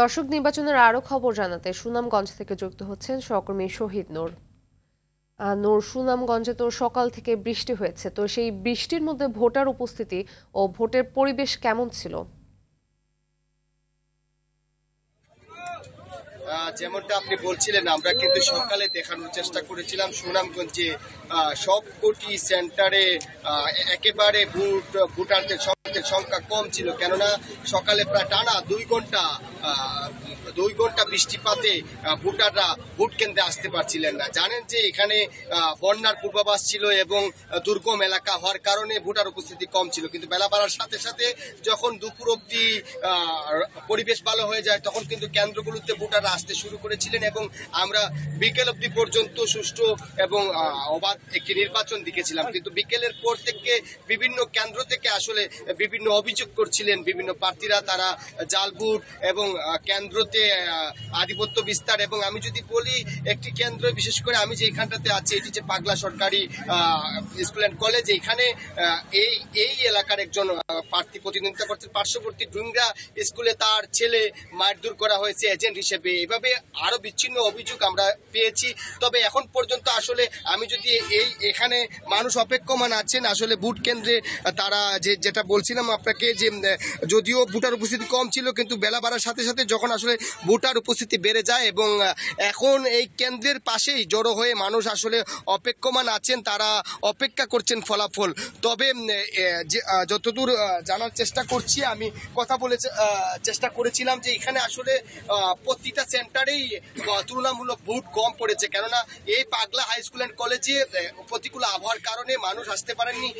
দর্শক, নির্বাচনের আরও খবর জানাতে সুনামগঞ্জ থেকে যুক্ত হচ্ছেন সহকর্মী শহীদ নূর। নূর, সুনামগঞ্জে তো সকাল থেকে বৃষ্টি হয়েছে, তো সেই বৃষ্টির মধ্যে ভোটার উপস্থিতি ও ভোটের পরিবেশ কেমন ছিল? যেমনটা আপনি বলছিলেন, আমরা কিন্তু সকালে দেখানোর চেষ্টা করেছিলাম সুনামগঞ্জে সবকটি সেন্টারে একেবারে ভোটারদের সংখ্যা কম ছিল, কেননা সকালে প্রায় টানা 2 ঘন্টা বৃষ্টিপাতে ভোটাররা ভোট কেন্দ্রে আসতে পারছিলেন না। জানেন যে এখানে বন্যার পূর্বাভাস ছিল এবং দুর্গম এলাকা হওয়ার কারণে ভোটার উপস্থিতি কম ছিল, কিন্তু বেলা বাড়ার সাথে সাথে যখন দুপুর অব্দি পরিবেশ ভালো হয়ে যায় তখন কিন্তু কেন্দ্রগুলোতে ভোটাররা আসতে শুরু করেছিলেন এবং আমরা বিকেল অব্দি পর্যন্ত সুষ্ঠু এবং অবাধ একটি নির্বাচন দেখেছিলাম। কিন্তু বিকেলের পর থেকে বিভিন্ন কেন্দ্র থেকে আসলে বিভিন্ন অভিযোগ করছিলেন বিভিন্ন প্রার্থীরা, তারা জাল ভোট এবং কেন্দ্রতে আধিপত্য বিস্তার। এবং আমি যদি বলি একটি কেন্দ্র, বিশেষ করে আমি যে এখানটাতে আছি, এটি যে পাগলা সরকারি স্কুল অ্যান্ড কলেজ, এখানে এই এলাকার একজন প্রার্থী প্রতিদ্বন্দ্বিতা করছেন। পার্শ্ববর্তী ডুংরা স্কুলে তার ছেলে মারধর করা হয়েছে এজেন্ট হিসেবে। এভাবে আরো বিচ্ছিন্ন অভিযোগ আমরা পেয়েছি। তবে এখন পর্যন্ত আসলে আমি যদি এখানে মানুষ অপেক্ষমান আছেন আসলে ভোট কেন্দ্রে, তারা যেটা বলছিলাম আপনাকে, যে যদিও ভোটার উপস্থিতি কম ছিল কিন্তু বেলা বাড়ার সাথে সাথে যখন আসলে ভোটার উপস্থিতি বেড়ে যায় এবং এখন এই কেন্দ্রের পাশেই জড়ো হয়ে মানুষ আসলে অপেক্ষমান আছেন, তারা অপেক্ষা করছেন ফলাফল। তবে যতদূর জানার চেষ্টা করছি, আমি কথা বলে চেষ্টা করেছিলাম যে এখানে আসলে প্রতিটা সেন্টারেই তুলনামূলক ভোট কম পড়েছে, কেননা এই পাগলা হাই স্কুল অ্যান্ড কলেজে প্রতিকূল আবহাওয়ার কারণে মানুষ আসতে পারেননি।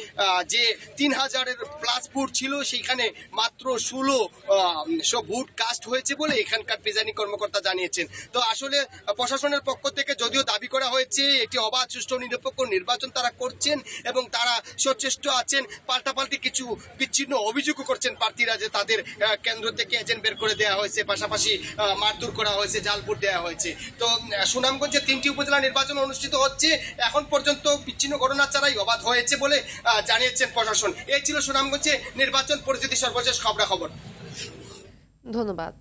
যে 3000-এর প্লাস ভোট ছিল সেখানে মাত্র 16 ভোট কাস্ট হয়েছে বলে এখানকার প্রিজাইডিং কর্মকর্তা জানিয়েছেন। তো আসলে প্রশাসনের পক্ষ থেকে যদিও দাবি করা হয়েছে একটি অবাধ, সুষ্ঠু, নিরপেক্ষ নির্বাচন তারা করছেন এবং তারা সচেষ্ট আছেন, পাল্টাপাল্টি কিছু বিচ্ছিন্ন অভিযোগও করছেন প্রার্থীরা যে তাদের কেন্দ্র থেকে এজেন্ট বের করে দেওয়া হয়েছে, পাশাপাশি মারধর করা হয়েছে, জাল ভোট দেওয়া হয়েছে। তো সুনামগঞ্জে 3টি উপজেলা নির্বাচন অনুষ্ঠিত হচ্ছে, এখন পর্যন্ত বিচ্ছিন্ন ঘটনা ছাড়াই অবাধ হয়েছে বলে জানিয়েছেন প্রশাসন। এই ছিল সুনামগঞ্জে নির্বাচন পরিস্থিতি সর্বশেষ খবরাখবর। ধন্যবাদ।